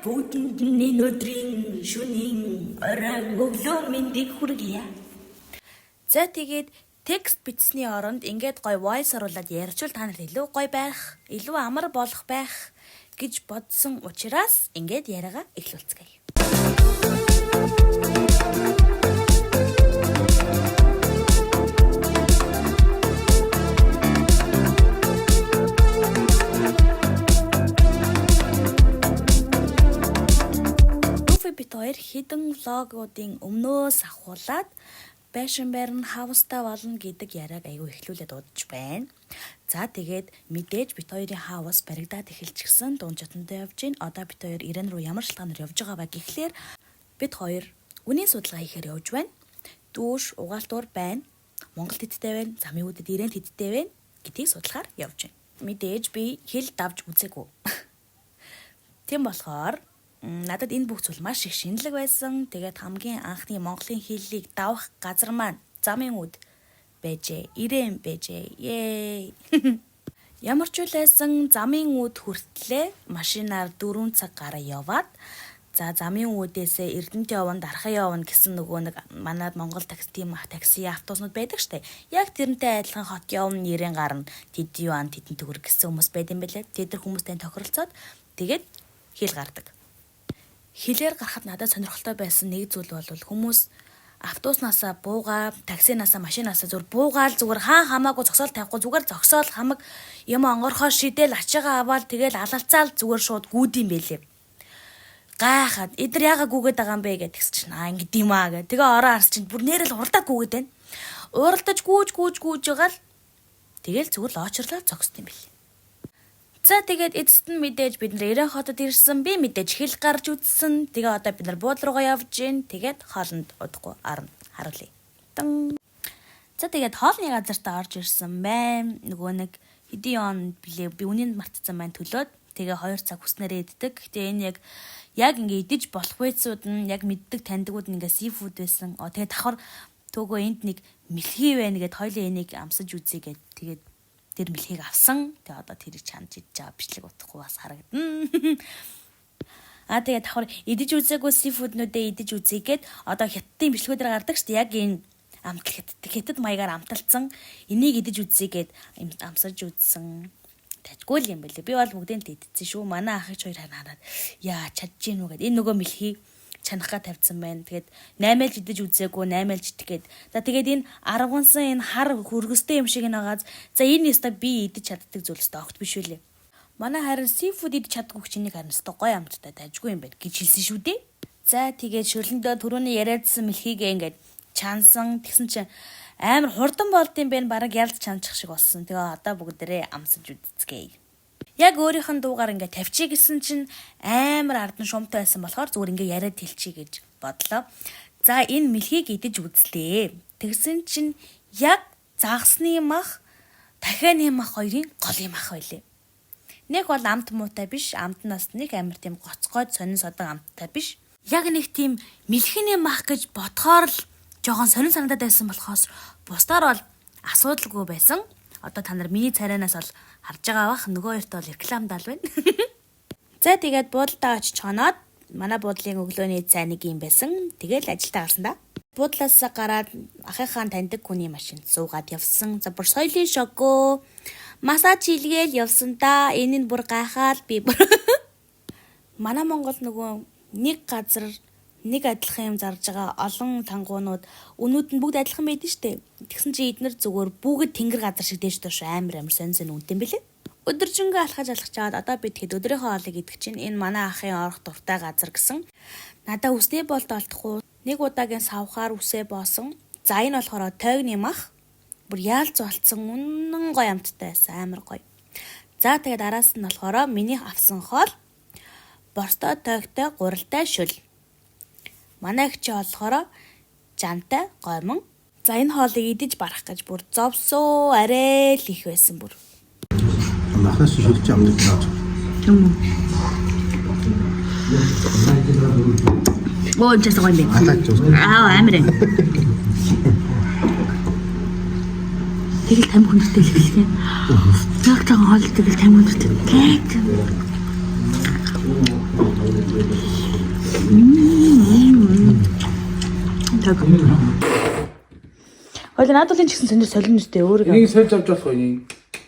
бүгдэнд энэ өдрийн шөнийн орой өглөө мэндийг хүргье. За тэгээд текст бичсний оронд ингээд гой voice оруулаад ярьчвал та нарт илүү гой байх, илүү амар болох байх гэж бодсон учраас ингээд яриагаа эхлүүлцгээе. Бид хоёр хідэн влогуудын өмнөөс ахуулаад Fashion Baron House-та болно гэдэг яриаг аягүй эхлүүлээд удаж байна. За тэгээд мэдээж бид хоёрын house баригдаад эхэлчихсэн. Дуунчтантай явж гин. Одоо бид хоёр Иран руу ямар шалтгаанаар явж байгаа ба гэхлээр бид хоёр үнийн судалгаа хийхээр явж байна. Дүүш угаалтуур байна. Монголд хэдтэй байна. Замын үдэд Ирэнд хэдтэй байна гэдгийг судалгаар явж байна. Мэдээж би хэл давж үзээгүй. Тэм болохоор надад энэ бүх зүйл маш их шинэлэг байсан. Тэгээд хамгийн анхны Монголын хэллийг давах газар маань замын үд байжээ. Ирэн байжээ. Yay! Ямар ч үйл байсан замын үд хүртлээ машинаар 4 цаг гараа яваад за замын үдээсээ Эрдэнэт явна, Дархан явна гэсэн нөгөө нэг манад Монгол такси автобуснууд байдаг штэ. Яг тэрнтэй адилхан хот явна, нэрэн гарна, тэд юу ан тэдэн төгөр гэсэн хүмүүс байд юм байлаа. Тэдэр хүмүүстэй тохиролцоод тэгээд хэл гардаг. Хилээр гарахад надад сонирхолтой байсан нэг зүйл бол хүмүүс автобуснасаа буугаа, таксинаасаа, машинаасаа зүгээр буугаал зүгээр хамаагүй зогсоол тавихгүй зүгээр зогсоол хамаг юм онгорхоо шидэл ачаагаа аваад тэгэл алалцаал зүгээр шууд гүйдэм байлээ. Гайхаад эдэр яага гүгээд байгаа юм бэ гэдгс чинь ингэд юм аа гэ. Тэгээ ороо харс чинь бүр нэрэл уралдаа гүгээд байна. Уралдаж гүүж байгаа л тэгэл зүгээр л очрлоо зогсд юм билээ. За тэгээд эцэст нь мэдээж бид нар Ирэн хотод ирсэн. Би мэдээж хэл гарч үзсэн. Тэгээ одоо бид нар буудлын руугаа явж гин. Тэгээд хоолнд удахгүй арна. Харуулъя. За тэгээд хоолны газартаа орж ирсэн байна. Нөгөө нэг хэдийн он билээ. Би үнэнд мартсан байна төлөөд. Тэгээ 2 цаг хүснээрээ иддэг. Гэтэ энэ яг ингээ идэж болох байцууд нь яг мэддэг таньдгууд нь ингээ seafood байсан. Тэгээд давхар төөгөө энд нэг мэлхий байна гэд хоёлын энийг амсаж үзье гэд тэгээд тэр мэлхийг авсан. Тэгээ одоо тэрийг чанж идэж байгаа бичлэг утахгүй бас харагдана. Тэгээд давхар идэж үзээгүй seafood-нуудээ идэж үзьегээд одоо хятадын бичлэгүүдээр гардаг шүү дээ. Яг энэ хятад маягаар амталцсан. Энийг идэж үзьегээд амсаж үзсэн. Тажгүй л юм байлээ. Би бол бүгдийг л идсэн шүү. Манай ах их хоёр хараад яа чадж гин үү гэд энэ нөгөө мэлхийг чанахаа тавьсан байна. Тэгээд 8-эл идэж үзээгүй 8-эл житгээд. За тэгээд энэ аргансан энэ хар хөргөстэй юм шиг нэгааз. За энэ яста би идэж чаддаг зүйлстэй огт биш үлээ. Манай харин seafood идэж чаддаггүй чинийг харин өстой гоё амттай тажгүй юм байна гэж хэлсэн шүү дээ. За тэгээд шөрлөндөө түрүүний яриадсан мэлхийг ингээд чансан тэгсэн чинь амар хурдан болдсон байх бараг ялд чанчих шиг болсон. Тэгээ одоо бүгдээрээ амсаж үзцгээе. Яг өөрийнх нь дуугаар ингээ тавьчих гэсэн чинь амар ардан шумтай байсан болохоор зүгээр ингээ яриад хэлчихье гэж бодлоо. За энэ мэлхийг идэж үзлээ. Тэгсэн чинь яг загсны мах, дахианы мах хоёрын гол юм ах байлээ. Нэг бол амт муутай биш, амтнаас нэг амар тийм гоцгойд сонин содог амттай биш. Яг нэг тийм мэлхиний мах гэж бодохоор л жоохон сонин санагдаад байсан болохоос бусдаар бол асуудалгүй байсан. Одоо та нар миний царайнаас бол харж байгаа бах нөгөө хоёрт бол рекламдал байна. За тэгээд буудлаа очиж чоноод манай буудлын өглөөний цай нэг юм байсан. Тэгэл ажилдаа гарсан да. Буудлаас гараад ахыхаа таньдаг хүний машинд суугаад явсан. За бүр соёлын шоко массаж хийлгээл явсан да. Энэ нь бүр гайхаад би манай Монгол нөгөө нэг газар нэг адилхан юм зарж байгаа олон тангуунууд өнүүд нь бүгд адилхан байдаг штэ. Тэгсэн чи эднэр зүгээр бүгд тэнгэр газар шиг дэж доош амар сонь үнэтэй юм бэлээ. Өдөржингөө алхаж чаад одоо би тэгэхэд өдрийнхөө хоолыг идэх чинь энэ манай ахын орох дуртай газар гэсэн. Надаа үснээ болд олдохгүй. Нэг удаагийн савхаар үсээ боосон. За энэ болохоор тойгны мах. Бүр яалц болцсон үнэн гоё амттай байсан амар гоё. За тэгээд араас нь болохоор миний авсан хоол борстой тойгтой гуралтай шүл. Манай их чи болохоор жантай гомон. За энэ хоолыг идэж барах гэж бүр зовсоо арай л их байсан бүр. Махнаас шүлж амдаж байгаа. Оо энэ цаа гоё юм. Амар ээ. Тэгэл тамхи хүнтэй л хэлсэн. Яг жоохон хоол тэгэл тамхи хүнтэй. цог. Хойлоо надад л энэ ч гэсэн сонио солино үстэй өөрөө. Энийг сольж авч болох уу?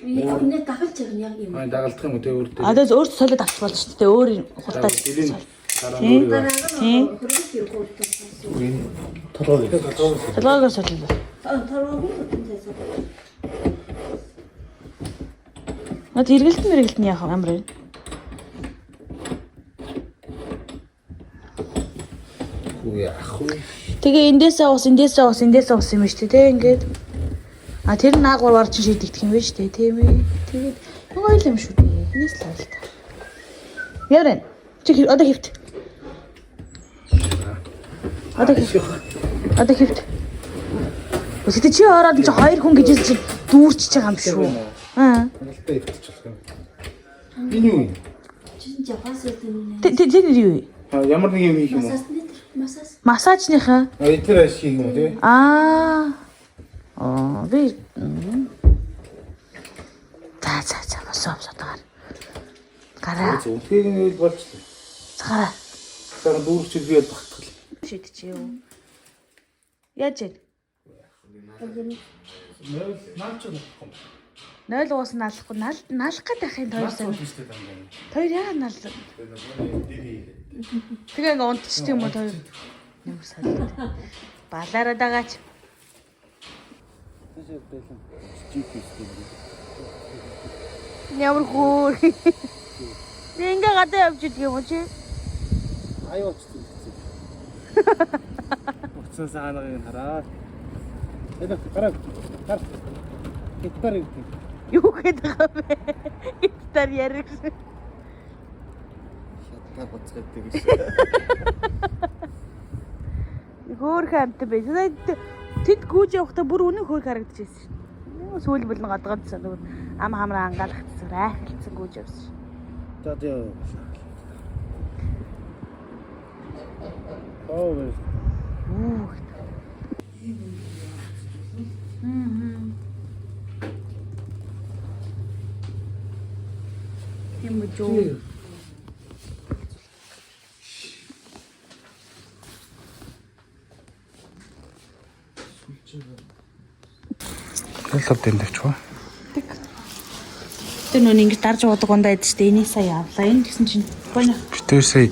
Өнөө дагалж байгаа яг юм. Дагалдах юм уу те өөртөө. А тэгээс өөртөө солиод авчих болж шүү дээ. Өөр хурдтай. Толгойгоор солино. Над эргэлтэн яах амар байна. Тэгээ эндээсээ ус юм шүү дээ. Ингээд. А тэр нь аагуур чинь шийдэгдэх юм байна шүү дээ. Тийм ээ. Тэгээд нөгөө юм шүү дээ. Энэс л байл та. Ярэн. Чи одоо хөвт. Одоо хөвт. Өсөд чи ороод чи хоёр хүн гэж чи дүүрчиж байгаа юм шүү. Аа. Галтай ивчих болох юм. Энэ юу? Чин жавхаас үтэн. Тэр юу? Ямар нэг юм хийх юм уу? Массажныхаа. Эдгээр ашиг хийх юм уу те? Аа. Би за босоогоор. Гараа. Үнхээр нь болж байна. Цагаараа. Тэр дүүрч биед багтгал. Шийдчихээ юу? Яаж вэ? Наач юм. 0 уус наалахгүй наалах гэдэг ахын тойрсон. Тойр яа наал. Тэгээ ингээ унтчих юм уу тойр. Ямар салт. Балаараа дагаач. Ямар хөө. Ингээ гадаа явж идэх юм уу чи? Аюуч тийм. Уцсан сааныг хараа. Эдэ гараа. Гар. Гитар юу? Юу гэдэг вэ? Гитар ярих. Шатаа гоцгойдаг гэж. Хөөх амт бэ. Тэд гүйж явахдаа бүр үнэн хөөх харагдчихсэн шин. Сүүл бүлэн годгоодсан. Ам хамраа ангаалгацсан. Айхалцсан гүйж явсан шин. За тий. Оо. Юм жоо. Хэлэв дэмдэгч ба. Тэр нүн ингэж дарж уудаг ундаа идэж штэ энийг сая авлаа. Энэ гэсэн чинь гоёно. Битэр сая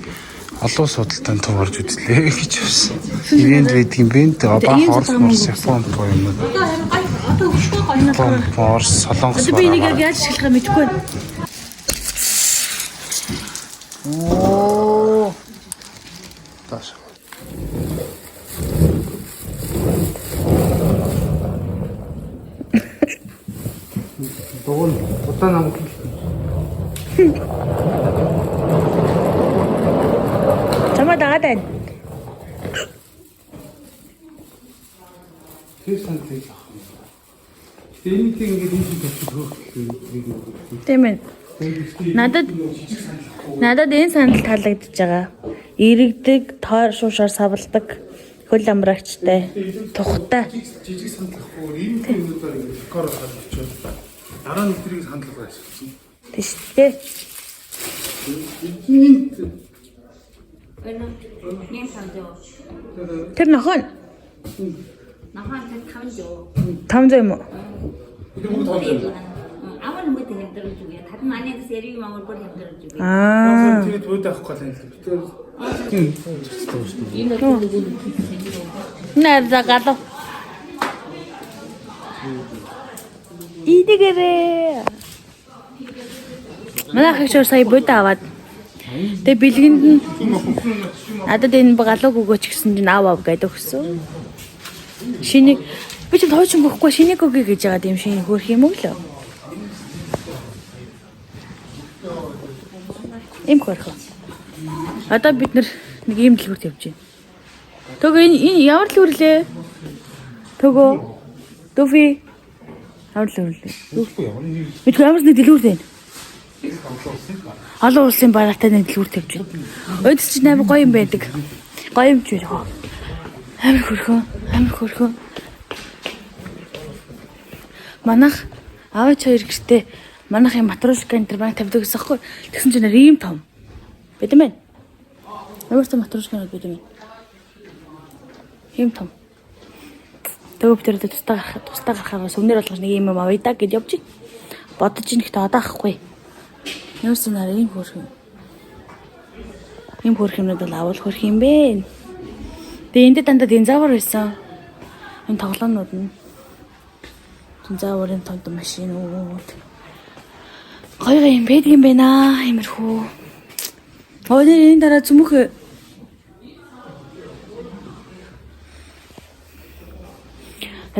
олон судалтай тоо орж үзлээ гэж байна. Ивент байдгийн бент баах орс Япон по юм. Одоо өшгөө гоёно. Орс солонгос. Би энийг яаж ашиглахаа мэдэхгүй байна. Оо. Таш. Догон утаа нам. Чамаа дагаад байна. Тэсэнтэй ах. Энийг ингэж хийх. Тийм ээ. Надад энэ санал таалагдж байгаа. Иргэдэг, тоор шуушаар савладаг, хөл амрагчтай, тухтай. Жижиг саналхгүй ийм юмудаар ингэж кор гаргаж очоод дараа нь тэрийг санал байсан. Тийш дээ. Тэр нохоо. Нахаа тэр 500. 500 юм уу? Тэр бүгд тоолж. Авал мөт хэмдэрж үгүй. Тад манайд сэрийг мамар бүр хэмдэрж үгүй. Аа. Тэр төвд авахгүй л юм. Нэр загадо. Идэгэрээ. Манай хэгчээр сая бод аваад. Тэгээ бэлгэнд нь надад энэ галууг өгөөч гэсэн чинь аав гэдэг өгсөн. Шинийг би ч тооч өгөхгүй шинийг өгье гэж байгаа юм шиг хөрх юм уу лөө? Им хөрх. Одоо бид нэг ийм дэлгүүрт явж байна. Төгөө энэ ямар дэлгүүр лээ? Төгөө Дуфи ямар дэлгүүр лээ? Бид ямар нэг дэлгүүрт байна. Олон улсын бараатай нэг дэлгүүрт явж байна. Өдөс чи амар гоё юм байдаг. Гоё юм ч юу. Амар хөрхөө. Манайх аваач хоёр гэртээ манайхын матрушка энэ банк тавьдаг гэсэн хэвгүй. Тэгсэн чинь ийм том. Бид юм байна. Ямар ч матрушка байд юм. Ийм том. Төвөв дээр тустаа гарахаар сүмнэр болгож нэг юм авъя да гэж явж ин. Бодож ин ихтэй одоо ахгүй. Нөөс нараа ийм хөрх юм. Ийм хөрх юмнууд бол авал хөрх юм бэ. Тэгээ энд дандаа динзавр байсан. Энэ тоглоомнууд нь динзаврын тонт машинууд. Гоё юм байдаг юм байна. Иймэрхүү. Өнөө энэ дараа зүмөх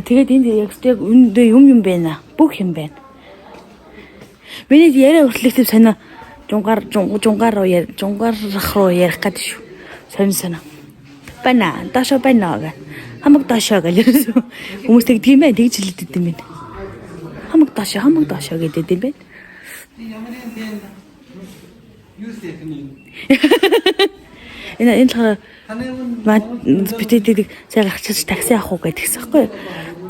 тэгээд энд яг үндэ юм байна. Бүх юм байна. Миний яриа хүртэл тийм сонио жунгаар руу ярих гэдэг шүү. Сонио. Бана, дашо бана гэ. Хамаг дашо гэж хүмүүс тэгдэг юм байна. Тэгж хэлдэг юм байна. Хамаг дашо гэдэг юм байна. Энэ л битэдэг цай гарчиж такси авах уу гэдгийгсэн байхгүй.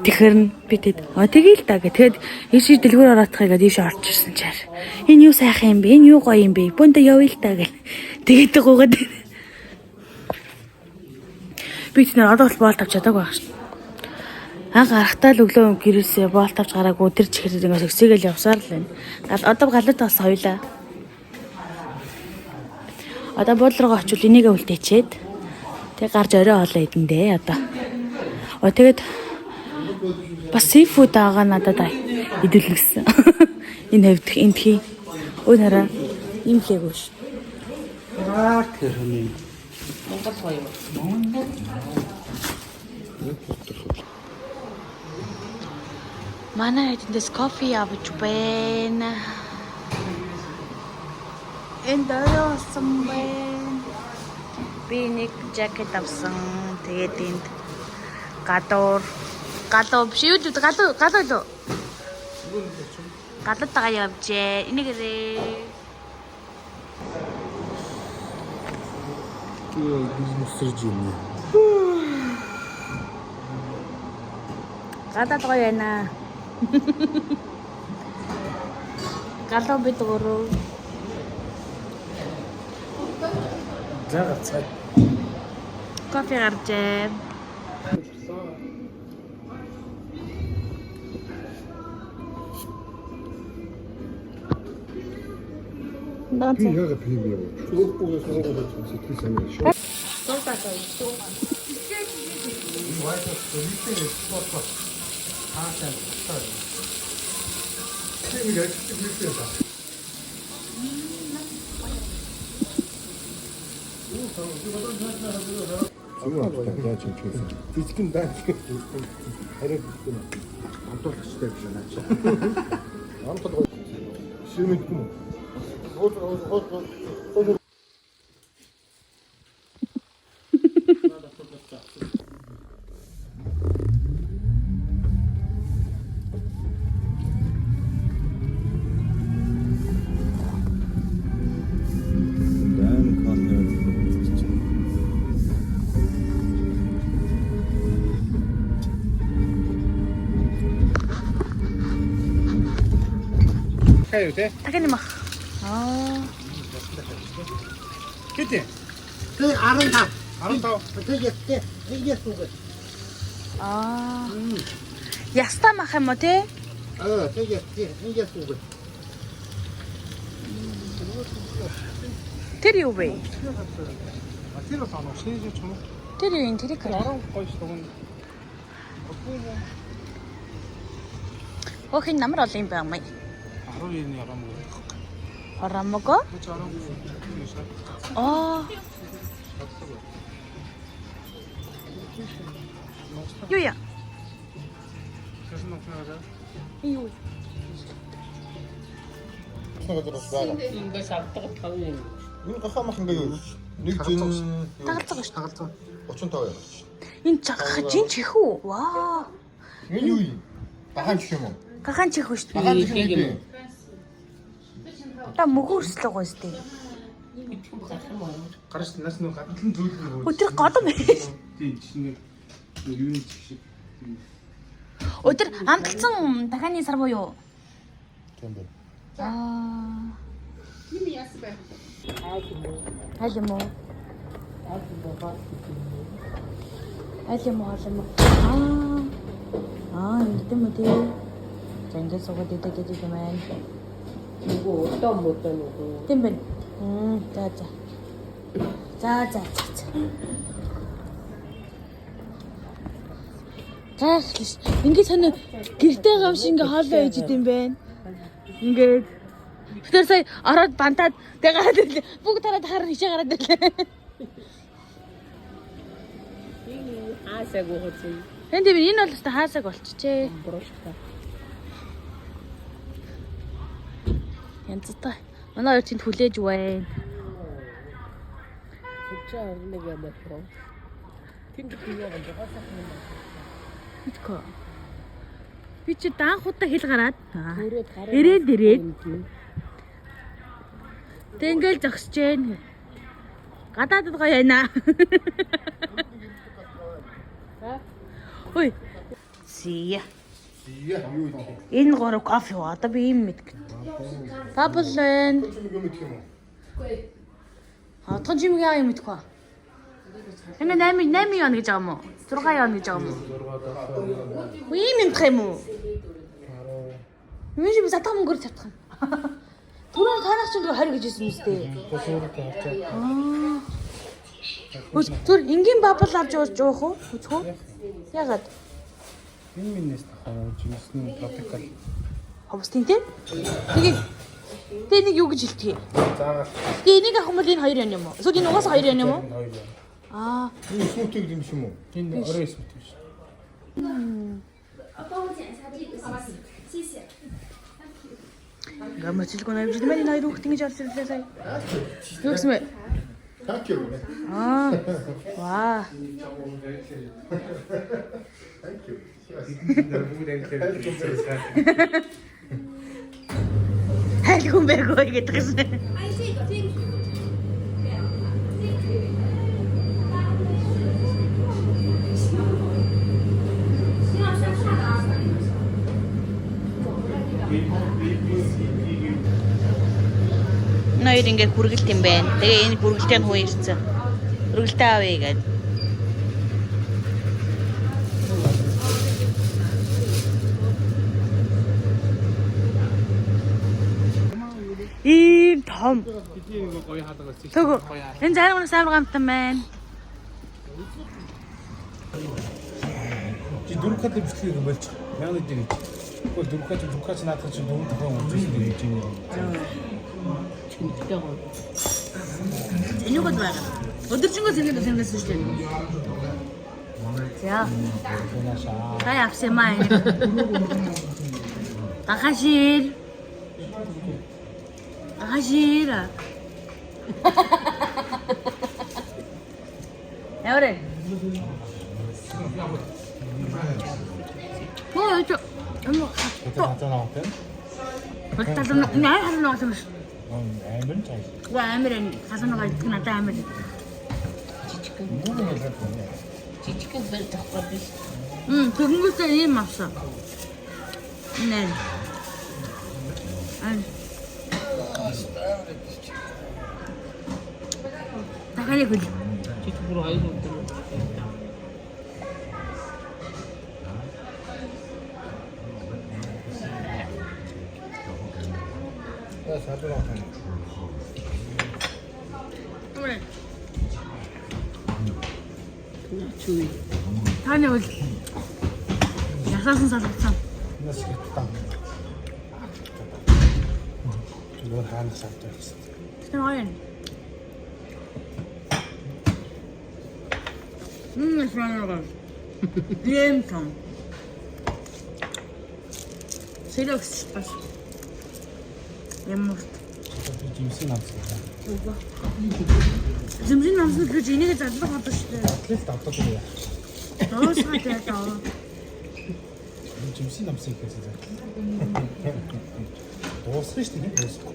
Тэгэхээр би тэгээл да гэ. Тэгээд ийш дэлгүүр ороотхыг гээд ийш орж ирсэн чаар. Энэ юу сайхан юм бэ? Энэ юу гоё юм бэ? Бүндэ явъя л да гэл. Тэгээд гоогаад. Би тэр одоо бол боолт авч чадаагүй байх шин. Гарахтаа л өглөө гэрээсээ боолт авч гараагүй тэр чихэр ингээс өксөөгөл явсаар л байна. Одоо галууд бас хоёлаа. Одоо буудлага очивол энийгээ үлдээчээд тэг гарч орой хоолоо идэндээ одоо. Тэгээд бас seafood байгаа надад идүүлнэ гэсэн. Энэ хавьдах энэ хий. Өө нараа ийм лээгөө ш. Тэр хөний. Монгол гоё. Манай эдэндээс кофе авч байна. Энд орсон байна. Би нэг жакет авсан. Тэгээд энд гадуур биш юу гадуур гадаатаа явжээ. Энийгээрээ бизнесэрж юм. гадаад гоё байна. Галуу бид гурав. За цай. Кофе гарчээ. Би яг премиум. Шүүхгүйс нэг сэтгэл санаа шүү. Физикэн даа. Арай физикэн. Амтуулахтай биш наач. Амтул. Шимэт юм. Хайр тэ. Тагнамах. Хэдэ? Тэг 15. Тэг ястуг. Ястаа мах юм уу те? Тэг ястуг. Тэр юу вэ? Тэр санаа шийдэж чам. Тэр юу энэ тэр их. Орон гоё шүү. Охин намар ол юм байна мэй. 12-ны орон. Орамого? Юу яа? Юу? Ингээс авдаг тав юм. Энэ гахамах ингээ юу? Нэг жин Тагалцаг шүү. Тагалцаа. 35 яваа. Энэ жин чих үү? Ваа. Энэ юу юм? Бахан чих юм уу? Гахан чих үү шүү. Бахан чих юм. Та мөгөөрслөө гоос дээ. Гарч нас нөө гадлан зөөлөн. Өдөр годом бэ. Тийм чинь нэг юу нэг шиг. Өдөр амталцсан дахианы сар буюу. Тийм бэ. Аль юм уу? ингэдэм үү тий. За ингээд суугаад идэх юм байна. 누구 어떤 못 누구. Тийм байна. За. За. Гайхлаа. Ингээд сонио гэртэй гав шиг ингээ хоолоо ээж идэм байна. Ингээд тэр сая ороод бантаад тэг гараад ирлээ. Бүгд тараад хараа хишээ гараад ирлээ. 아세고 하지. Энд тийм энэ бол өстой хаасаг болчихжээ. 부럽다. Янзтай. Манай хоёр чинь хүлээж байна. 진짜 내가 맞고. 팀도 그냥 먼저 화사하는 거. Битко. Би чи даан хутаа хэл гараад. 그래 다른. Ирээд. Тэнгэл зогсож байна. Гадаадд гоё яана. Ой. Сия. Энэ гоо кофе одоо би юм мэд. Баблэн. Хатхан жимгээ аа юм мэдгүй. Энэ 8 яана гэж байгаа юм уу? 6 яана гэж байгаа юм уу? 6 ийм юмдах юм уу? Мөн би задах мөнгөөр цатах юм. Түрүүн танах чинь 20 гэж хэлсэн үстэй. Түр энгийн бабл авч уух уу? Үзэх үү? Ягаад? Энэ минээс тахаа жимсний тропикал. Ховстын тийм? Тэгээ нэг юу гэж хэлдэг. Заагаад Тэгээ энийг авах юм бол энэ 2 яана юм уу? Эсвэл энэ угаасаа 2 яана юм уу? 2 яа. Аа. Энэ сүүтэг юм шиг юм уу? Энэ орой эсвэл биш. 帮我检一下这个，谢谢。 Гамцэлгүй навж идэмэн энэ хоёр хүүхд ингэж орж ирлээ сая. Юу гэсэн бэ? Таач юу вэ? Аа. Ваа. Хайлгүн байггүй гэдэг юм. 哎，这个是。 Ноёр ингээд хүргэлт юм байна. Тэгээ энэ хүргэлтээ нь хуу ирсэн. Хүргэлтээ авъя гэдэг. Ийм том. Бидний нэг гоё хаалга байсан. Төгөө. Энэ заримнаас амар гамтан байна. Чи дөрвхад бичлэг юм болж. Яг нэг дэрэг. Тэгвэл дөрвхад наадах чинь дөрөв дахин унтсан гэж юм. Энэ юу гэдэг вэ? Өдөржингөө зэнгэд шүү дээ. За. Тай авсемаа. Тахашир. Яврэ. Хөөе. Хатаа наавтай. Хатаа наа харна уу? Амир цай. Амир хасангаа идэх надад амир. 지치킨 벨 잡고 비스. Төрөнгөөсөө ийм авсан. Нэ. Дахиад хөл. 지치부로 아이고. 그래. 주의. 타네 올. 야사선 사줬어. Нас гэтэн. Зүгээр хаана савтай гэсэн. 스테마인. 스테마인. 비엠통. 세력스 빠스. Ямар Жимсийн намсгаа. Зэмжин намсан гэж энийг задлах одоо шүү дээ. Атлет давтах юм яа. Доосгоо таа. Жимсийн намсыг хийсэн. Дуусах шүү дээ. Дуусах.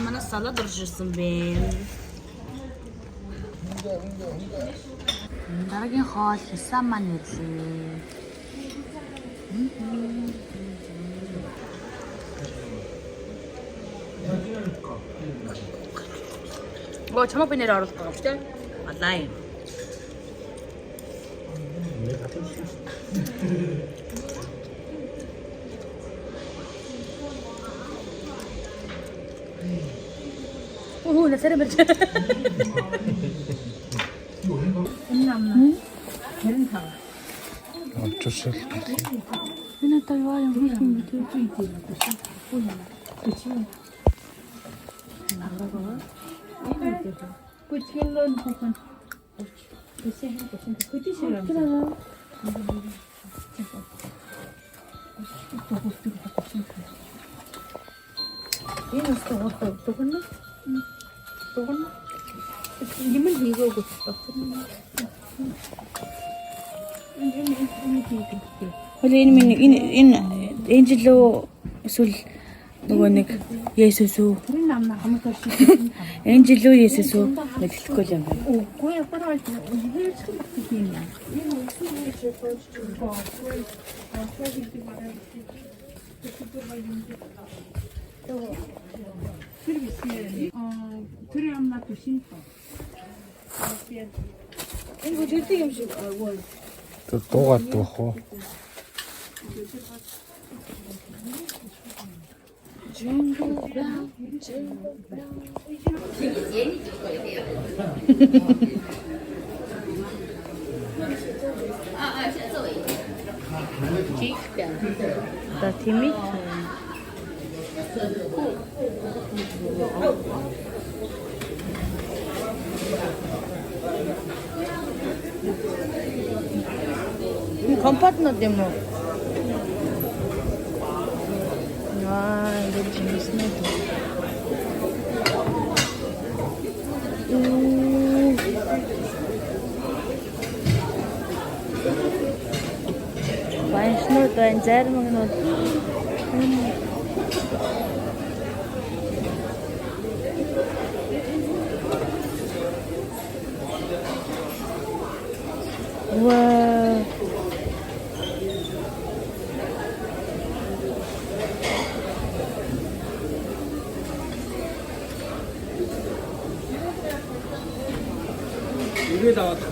Манай салаад орж ирсэн бэ. Дараагийн хоол хисам маань ирлээ. Гоо чамаа би нэр оруулах байгаа юм шүү дээ. Алай. Нэг хатан шүү. Өө насаараа барьж. Олжушэл. Энэ одоо яа юм хийх юм бэ? Хөл энэ жилөө эсвэл нөгөө нэг Есүс үү? Энэ жилөө Есүс үү? Мэдлэхгүй юм байна. Дуугаад байх уу? За тийм ээ. Компотнод юм уу? Яа, энэ жимснэ. Баяснууд байна, зарим нь Wow. 이게 나왔다.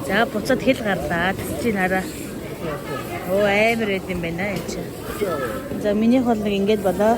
За буцаад хэл гарлаа. Тэсчийн хараа. Оо амар байд юм байна яа чи. За миний хол нэг ингэж болоо.